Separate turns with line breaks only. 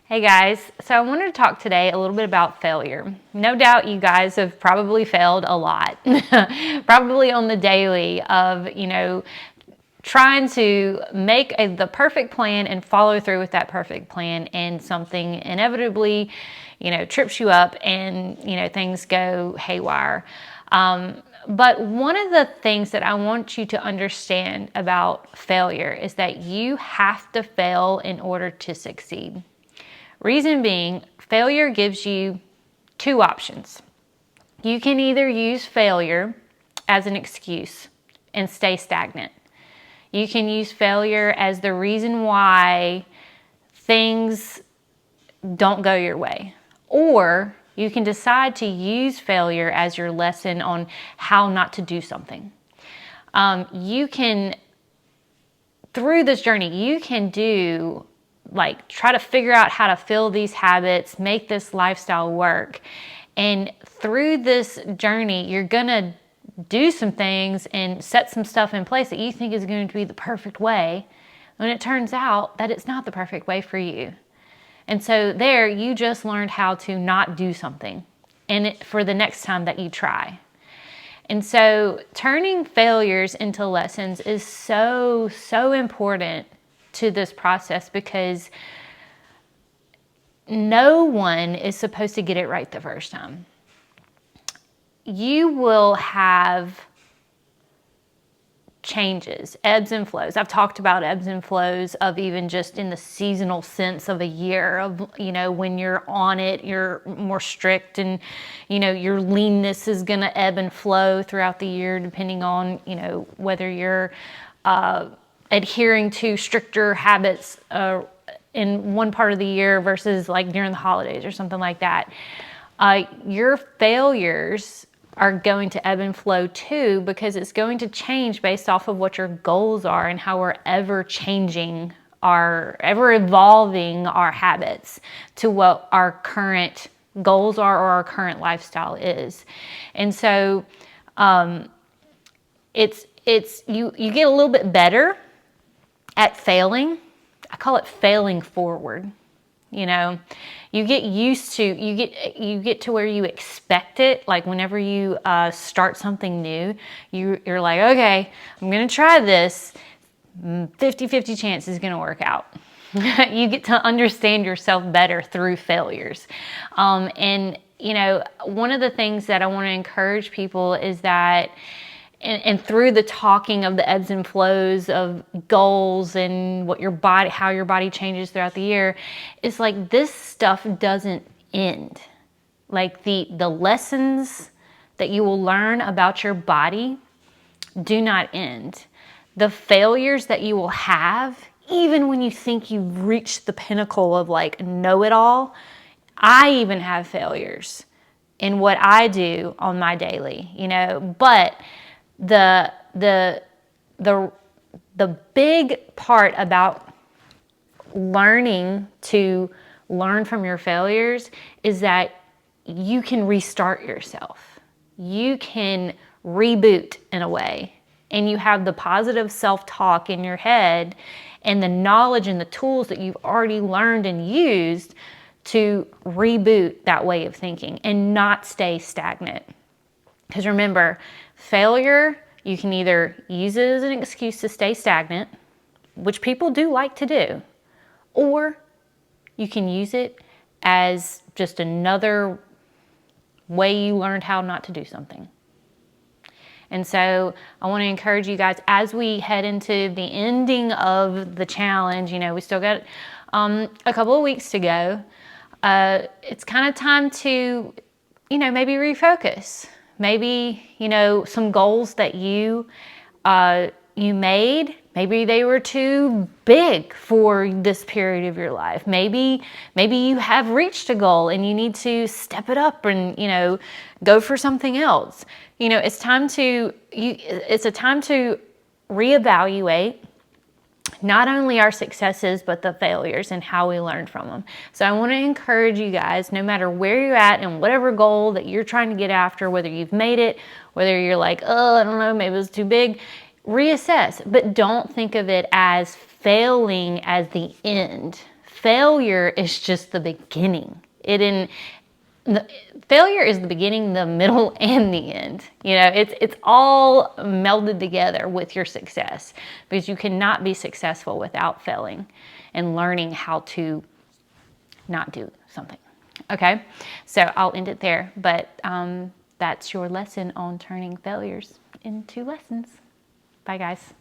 Hey guys, so I wanted to talk today a little bit about failure. No doubt you guys have probably failed a lot, probably on the daily of, trying to make the perfect plan and follow through with that perfect plan, and something inevitably, trips you up and, things go haywire. But one of the things that I want you to understand about failure is that you have to fail in order to succeed. Reason being, failure gives you two options. You can either use failure as an excuse and stay stagnant. You can use failure as the reason why things don't go your way. Or you can decide to use failure as your lesson on how not to do something. Through this journey, you can try to figure out how to fill these habits, make this lifestyle work. And through this journey, you're going to do some things and set some stuff in place that you think is going to be the perfect way, when it turns out that it's not the perfect way for you. And so there, you just learned how to not do something for the next time that you try. And so turning failures into lessons is so, so important to this process, because no one is supposed to get it right the first time. You will have changes, ebbs and flows. I've talked about ebbs and flows of even just in the seasonal sense of a year of, when you're on it, you're more strict, and, your leanness is going to ebb and flow throughout the year, depending on, whether you're, adhering to stricter habits in one part of the year versus like during the holidays or something like that. Your failures are going to ebb and flow too, because it's going to change based off of what your goals are and how we're ever changing ever evolving our habits to what our current goals are or our current lifestyle is. And so you get a little bit better at failing. I call it failing forward. You get used to, you get to where you expect it. Like whenever you start something new, you're like, okay, I'm going to try this. 50-50 chance is going to work out. You get to understand yourself better through failures. And one of the things that I want to encourage people is that, and through the talking of the ebbs and flows of goals and how your body changes throughout the year, it's like this stuff doesn't end. Like the lessons that you will learn about your body do not end. The failures that you will have, even when you think you've reached the pinnacle of like know-it-all, I even have failures in what I do on my daily, but the big part about learning to learn from your failures is that you can restart yourself. You can reboot in a way, and you have the positive self-talk in your head and the knowledge and the tools that you've already learned and used to reboot that way of thinking and not stay stagnant. Because remember, failure, you can either use it as an excuse to stay stagnant, which people do like to do, or you can use it as just another way you learned how not to do something. And so I want to encourage you guys, as we head into the ending of the challenge, we still got a couple of weeks to go. It's kind of time to, maybe refocus. Maybe, some goals that you made, maybe they were too big for this period of your life. Maybe you have reached a goal and you need to step it up and, go for something else. It's a time to reevaluate not only our successes, but the failures and how we learned from them. So I want to encourage you guys, no matter where you're at and whatever goal that you're trying to get after, whether you've made it, whether you're like, oh, I don't know, maybe it was too big, reassess. But don't think of it as failing as the end. failure is just the beginning. Failure is the beginning, the middle, and the end. It's all melded together with your success, because you cannot be successful without failing and learning how to not do something. Okay, so I'll end it there, but that's your lesson on turning failures into lessons. Bye, guys.